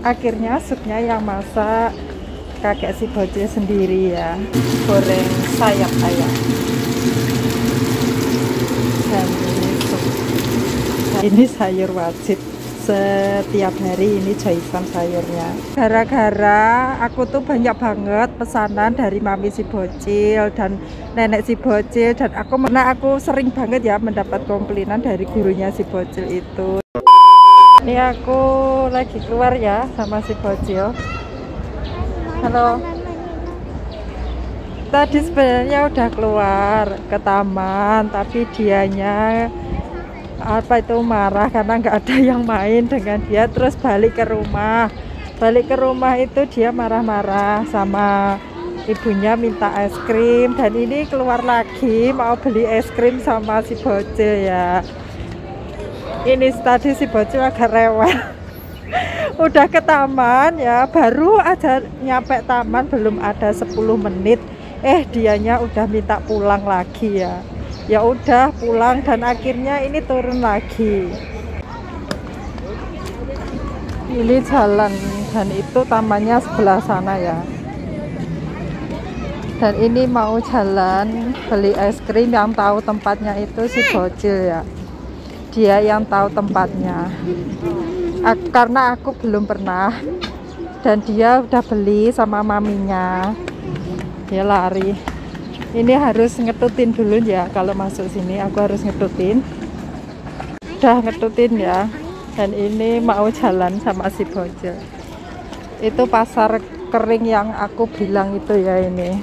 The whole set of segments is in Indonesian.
Akhirnya supnya yang masak kakek si bocil sendiri ya, goreng sayap ayam. Dan ini sup. Ini sayur wajib setiap hari, ini jahitan sayurnya. Gara-gara aku tuh banyak banget pesanan dari mami si bocil dan nenek si bocil, dan aku sering banget ya mendapat komplainan dari gurunya si bocil itu. Ini aku lagi keluar ya sama si bocil. Halo. Tadi sebenarnya udah keluar ke taman, tapi dianya marah karena nggak ada yang main dengan dia, terus balik ke rumah itu dia marah-marah sama ibunya, minta es krim, dan ini keluar lagi mau beli es krim sama si bocil ya. Ini tadi si bocil agak rewel. Udah ke taman ya, baru aja nyampe taman belum ada 10 menit dianya udah minta pulang lagi ya. Ya udah pulang, dan akhirnya ini turun lagi. Ini jalan, dan itu tamannya sebelah sana ya. Dan ini mau jalan beli es krim, yang tahu tempatnya itu si bocil ya. Dia yang tahu tempatnya. Karena aku belum pernah, dan dia udah beli sama maminya. Dia lari. Ini harus ngetutin dulu ya, kalau masuk sini aku harus ngetutin. Udah ngetutin ya. Dan ini mau jalan sama si bocil. Itu pasar kering yang aku bilang itu ya ini.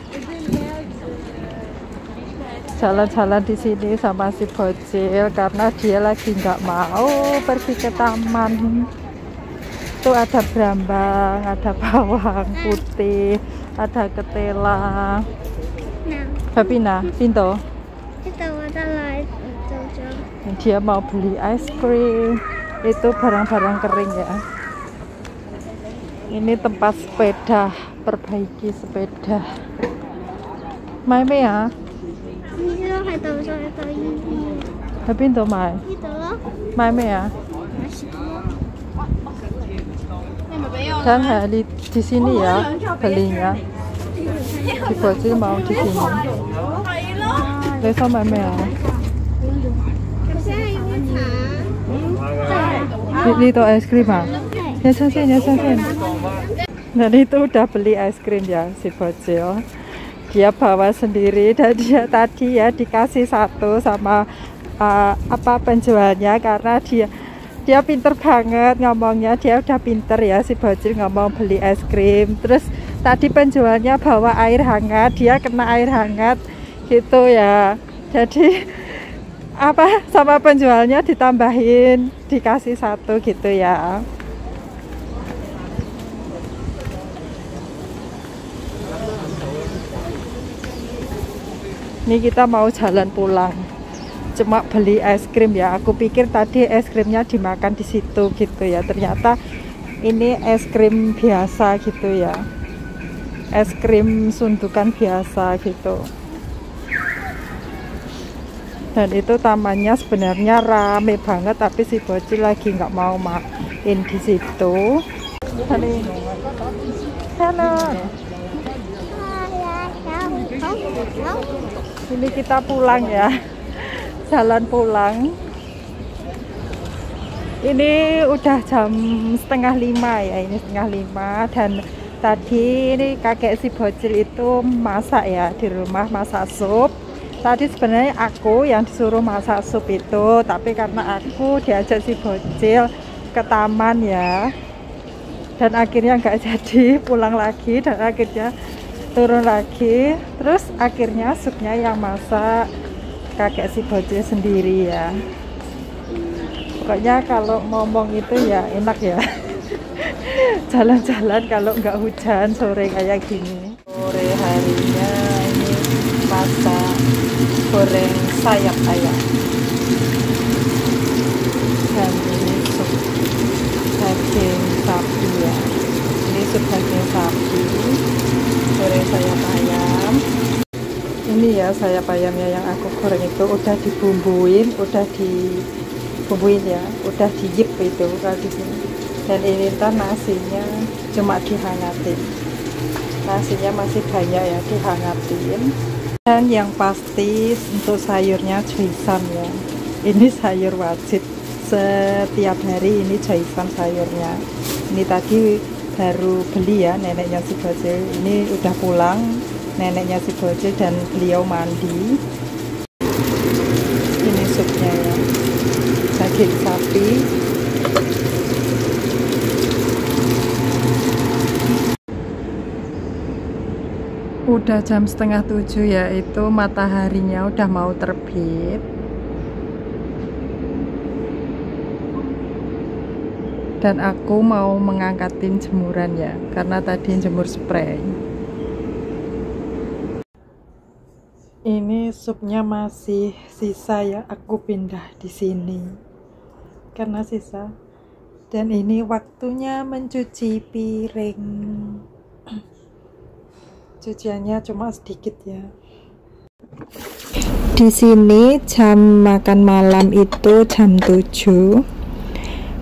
Jalan-jalan di sini sama si bocil karena dia lagi nggak mau pergi ke taman. Itu ada berambang, ada bawang putih, ada ketela. Babina, pinto. Dia mau beli es krim. Itu barang-barang kering ya. Ini tempat sepeda, perbaiki sepeda. Mai ya? Pinto mai. Mai ya? Dan di sini ya belinya. Si bocil mau di sini. Besok mai ya? Itu es krim ah? Ya sasen. Dan itu udah beli es krim ya si bocil. Dia bawa sendiri, dan dia tadi ya dikasih satu sama penjualnya, karena dia pinter banget ngomongnya. Dia udah pinter ya si bocil ngomong beli es krim. Terus tadi penjualnya bawa air hangat, dia kena air hangat gitu ya. Jadi sama penjualnya ditambahin, dikasih satu gitu ya. Ini kita mau jalan pulang, cuma beli es krim ya. Aku pikir tadi es krimnya dimakan di situ gitu ya. Ternyata ini es krim biasa gitu ya. Es krim sundukan biasa gitu. Dan itu tamannya sebenarnya rame banget, tapi si bocil lagi nggak mau main di situ. Halo. Ini kita pulang ya, jalan pulang. Ini udah jam 4:30 ya, ini 4:30. Dan tadi ini kakek si bocil itu masak ya di rumah, masak sup. Tadi sebenarnya aku yang disuruh masak sup itu, tapi karena aku diajak si bocil ke taman ya, dan akhirnya nggak jadi, pulang lagi, dan akhirnya turun lagi. Terus akhirnya supnya yang masak kakek si bocil sendiri ya. Pokoknya kalau ngomong itu ya enak ya. Jalan-jalan kalau nggak hujan sore kayak gini. Sore harinya ini masak goreng sayap ayam. Dan ini sup daging sapi ya. Ini sup daging sapi, goreng sayap ayam. Ini ya sayap ayamnya yang aku goreng itu udah dibumbuin, udah dibumbuin ya, udah diyip itu kalau di sini. Dan ini kan nasinya cuma dihangatin, nasinya masih banyak ya, dihangatin. Dan yang pasti untuk sayurnya cuisan ya, ini sayur wajib setiap hari, ini cuisan sayurnya. Ini tadi baru beli ya neneknya si Bocil, ini udah pulang neneknya si Bocil dan beliau mandi. Ini supnya ya, daging sapi. Udah jam 6:30 ya, itu mataharinya udah mau terbit. Dan aku mau mengangkatin jemuran ya, karena tadi jemur spray. Ini supnya masih sisa ya, aku pindah di sini karena sisa. Dan ini waktunya mencuci piring. Cuciannya cuma sedikit ya. Di sini jam makan malam itu jam 7.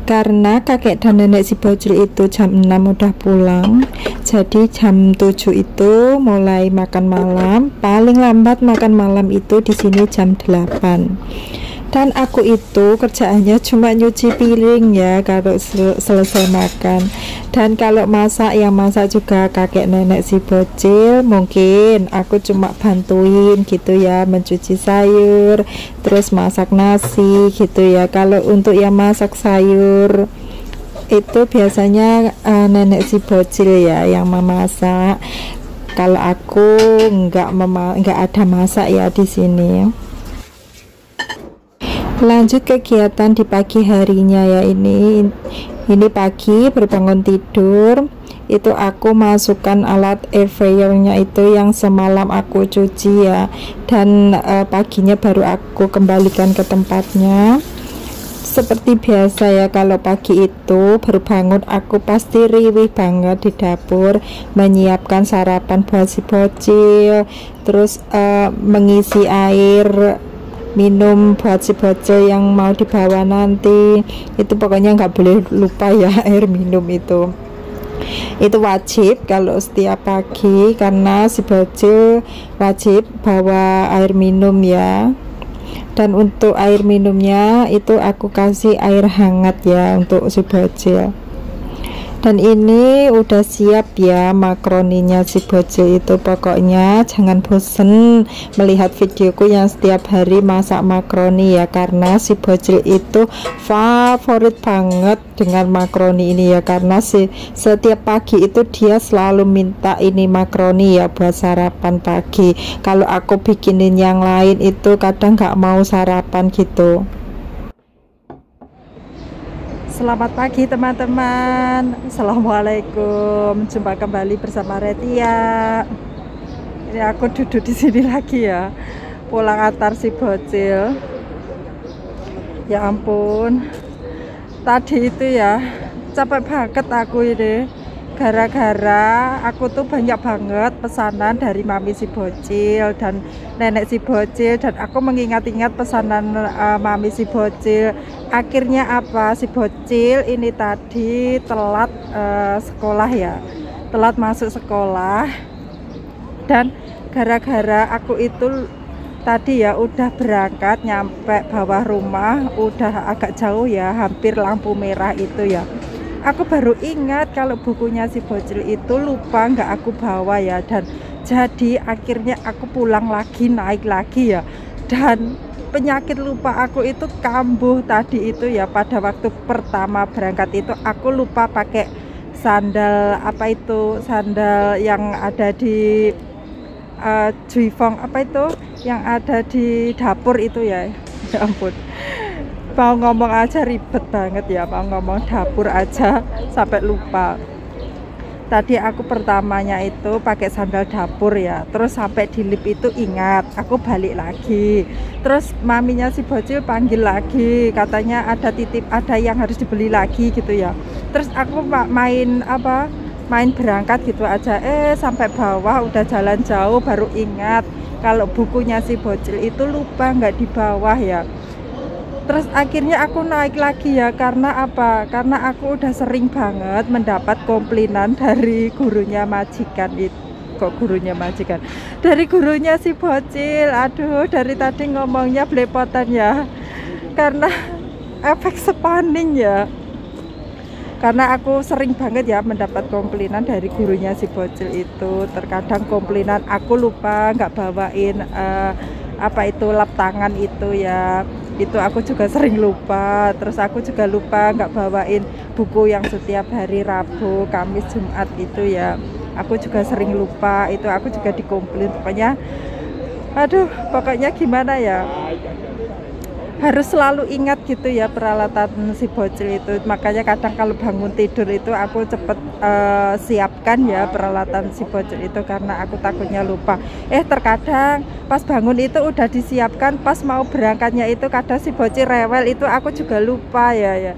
Karena kakek dan nenek si Bocil itu jam 6 udah pulang, jadi jam 7 itu mulai makan malam. Paling lambat makan malam itu di sini jam 8. Dan aku itu kerjaannya cuma nyuci piring ya kalau selesai makan. Dan kalau masak, yang masak juga kakek nenek si Bocil. Mungkin aku cuma bantuin gitu ya, mencuci sayur, terus masak nasi gitu ya. Kalau untuk yang masak sayur itu biasanya nenek si Bocil ya yang memasak. Kalau aku nggak ada masak ya di sini. Lanjut kegiatan di pagi harinya ya, ini pagi berbangun tidur itu aku masukkan alat air fryernya itu yang semalam aku cuci ya, dan paginya baru aku kembalikan ke tempatnya. Seperti biasa ya, kalau pagi itu baru bangun aku pasti riwih banget di dapur menyiapkan sarapan buat si Bocil, terus mengisi air minum buat si Bocil yang mau dibawa nanti. Itu pokoknya nggak boleh lupa ya, air minum itu wajib kalau setiap pagi, karena si Bocil wajib bawa air minum ya. Dan untuk air minumnya itu aku kasih air hangat ya untuk si Bocil. Dan ini udah siap ya makroninya si Bocil itu. Pokoknya jangan bosen melihat videoku yang setiap hari masak makroni ya, karena si Bocil itu favorit banget dengan makroni ini ya, karena setiap pagi itu dia selalu minta ini makroni ya buat sarapan pagi. Kalau aku bikinin yang lain itu kadang nggak mau sarapan gitu. Selamat pagi teman-teman, assalamualaikum, jumpa kembali bersama Retia. Ini aku duduk di sini lagi ya, pulang antar si Bocil. Ya ampun, tadi itu ya capek banget aku ini, gara-gara aku tuh banyak banget pesanan dari mami si Bocil dan nenek si Bocil, dan aku mengingat-ingat pesanan mami si Bocil. Akhirnya apa, si Bocil ini tadi telat sekolah ya, telat masuk sekolah. Dan gara-gara aku itu tadi ya udah berangkat, nyampe bawah rumah udah agak jauh ya, hampir lampu merah itu ya. Aku baru ingat kalau bukunya si Bocil itu lupa nggak aku bawa ya, dan jadi akhirnya aku pulang lagi, naik lagi ya. Dan penyakit lupa aku itu kambuh tadi itu ya. Pada waktu pertama berangkat itu aku lupa pakai sandal, apa itu, sandal yang ada di Juifong, apa itu yang ada di dapur itu ya. Ya ampun, mau ngomong aja ribet banget ya, mau ngomong dapur aja sampai lupa. Tadi aku pertamanya itu pakai sandal dapur ya, terus sampai di lift itu ingat, aku balik lagi. Terus maminya si Bocil panggil lagi, katanya ada titip, ada yang harus dibeli lagi gitu ya. Terus aku main berangkat gitu aja, sampai bawah udah jalan jauh baru ingat kalau bukunya si Bocil itu lupa nggak di bawah ya. Terus akhirnya aku naik lagi ya, karena apa? Karena aku udah sering banget mendapat komplainan dari gurunya majikan itu. Kok gurunya majikan? Dari gurunya si bocil. Aduh, dari tadi ngomongnya belepotan ya. Karena efek spanning ya. Karena aku sering banget ya mendapat komplainan dari gurunya si bocil itu. Terkadang komplainan aku lupa nggak bawain apa itu lap tangan itu ya, itu aku juga sering lupa. Terus aku juga lupa nggak bawain buku yang setiap hari Rabu, Kamis, Jumat itu ya, aku juga sering lupa. Itu aku juga dikomplain. Pokoknya aduh, pokoknya gimana ya, harus selalu ingat gitu ya peralatan si bocil itu. Makanya kadang kalau bangun tidur itu aku cepet siapkan ya peralatan si bocil itu, karena aku takutnya lupa. Terkadang pas bangun itu udah disiapkan, pas mau berangkatnya itu kadang si bocil rewel, itu aku juga lupa ya.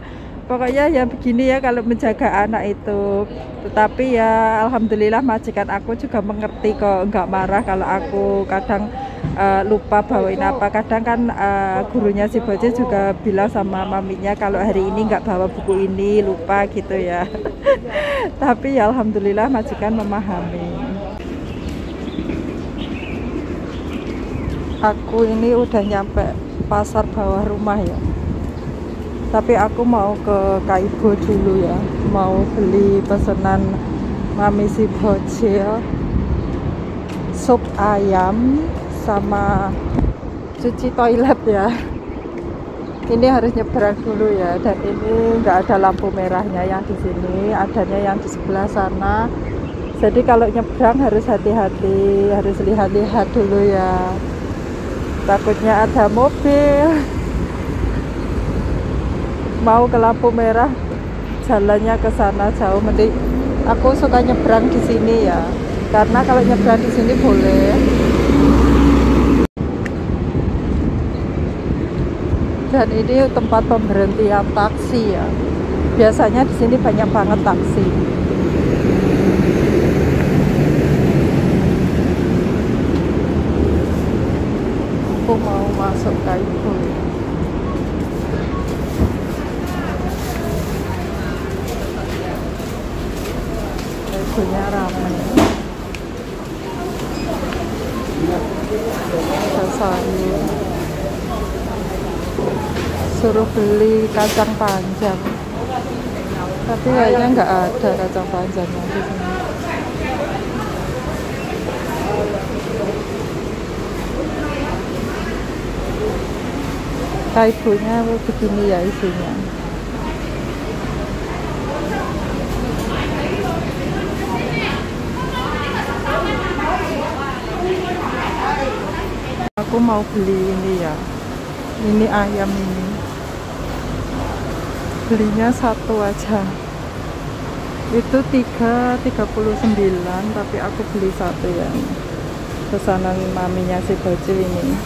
Pokoknya ya begini ya kalau menjaga anak itu. Tetapi ya alhamdulillah majikan aku juga mengerti kok, nggak marah kalau aku kadang lupa bawain apa. Kadang kan gurunya si bocil juga bilang sama maminya kalau hari ini nggak bawa buku ini, lupa gitu ya. Tapi ya alhamdulillah majikan memahami. Aku ini udah nyampe pasar bawah rumah ya, tapi aku mau ke Kaibo dulu ya, mau beli pesanan mami si bocil, sup ayam sama cuci toilet ya. Ini harus nyebrang dulu ya, dan ini nggak ada lampu merahnya yang di sini, adanya yang di sebelah sana. Jadi kalau nyebrang harus hati-hati, harus lihat-lihat dulu ya, takutnya ada mobil mau ke lampu merah, jalannya ke sana jauh. Mending aku suka nyebrang di sini ya, karena kalau nyebrang di sini boleh. Dan ini tempat pemberhentian taksi ya. Biasanya di sini banyak banget taksi. Aku mau masuk Kaibo. Kaibonya ramai. Ada sayur. Suruh beli kacang panjang, tapi kayaknya nggak ada kacang panjangnya di sini. Kaibonya begini ya isinya. Aku mau beli ini ya, ini ayam ini. Belinya satu aja. Itu 3,39, tapi aku beli satu ya. Pesanan maminya si bocil ini.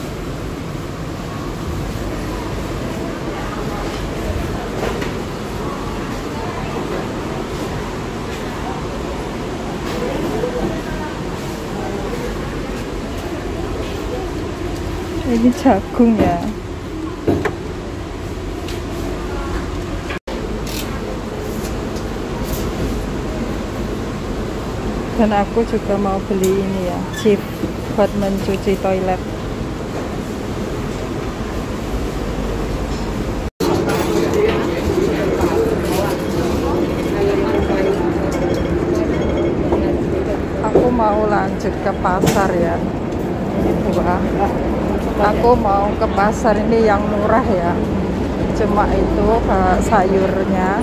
Ini jagung ya. Dan aku juga mau beli ini ya, chip buat mencuci toilet. Aku mau lanjut ke pasar ya. Ini buah. Aku mau ke pasar ini yang murah ya. Cuma itu sayurnya.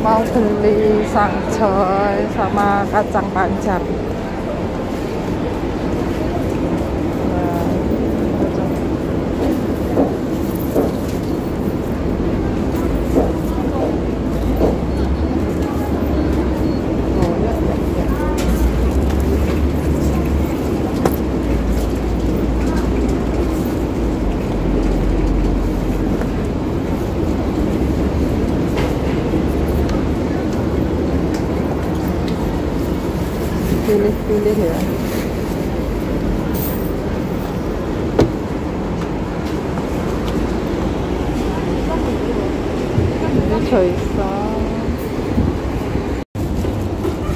Mau beli sangcoy sama kacang panjang. Pilih-pilih ya. iso.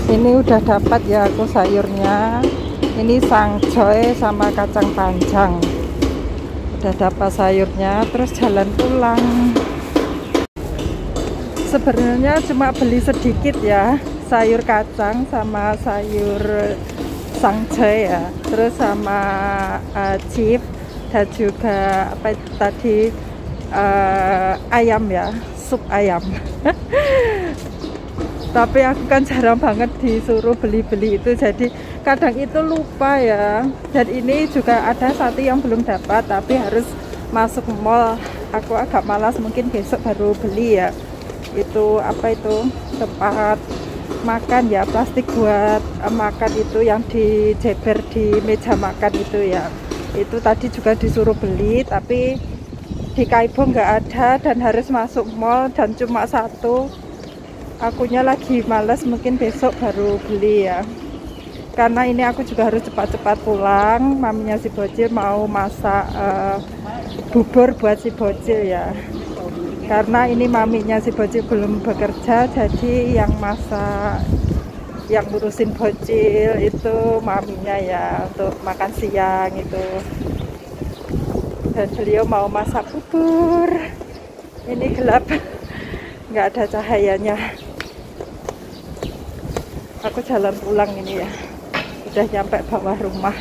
Ini udah dapat ya aku sayurnya. Ini sangcoy sama kacang panjang. Udah dapat sayurnya, terus jalan pulang. Sebenarnya cuma beli sedikit ya, sayur kacang sama sayur sangcoy ya, terus sama chip dan juga apa itu tadi ayam ya, sup ayam. Tapi aku kan jarang banget disuruh beli-beli itu, jadi kadang itu lupa ya. Dan ini juga ada satu yang belum dapat, tapi harus masuk mall. Aku agak malas, mungkin besok baru beli ya. Itu apa itu, tempat makan ya, plastik buat makan itu yang dijeber di meja makan itu ya. Itu tadi juga disuruh beli, tapi di Kaibo nggak ada dan harus masuk mall dan cuma satu. Akunya lagi males, mungkin besok baru beli ya. Karena ini aku juga harus cepat-cepat pulang. Maminya si Bocil mau masak bubur buat si Bocil ya. Karena ini maminya si Bocil belum bekerja, jadi yang masak, yang ngurusin Bocil itu maminya ya, untuk makan siang itu. Dan beliau mau masak bubur. Ini gelap, nggak ada cahayanya. Aku jalan pulang ini ya, udah nyampe bawah rumah.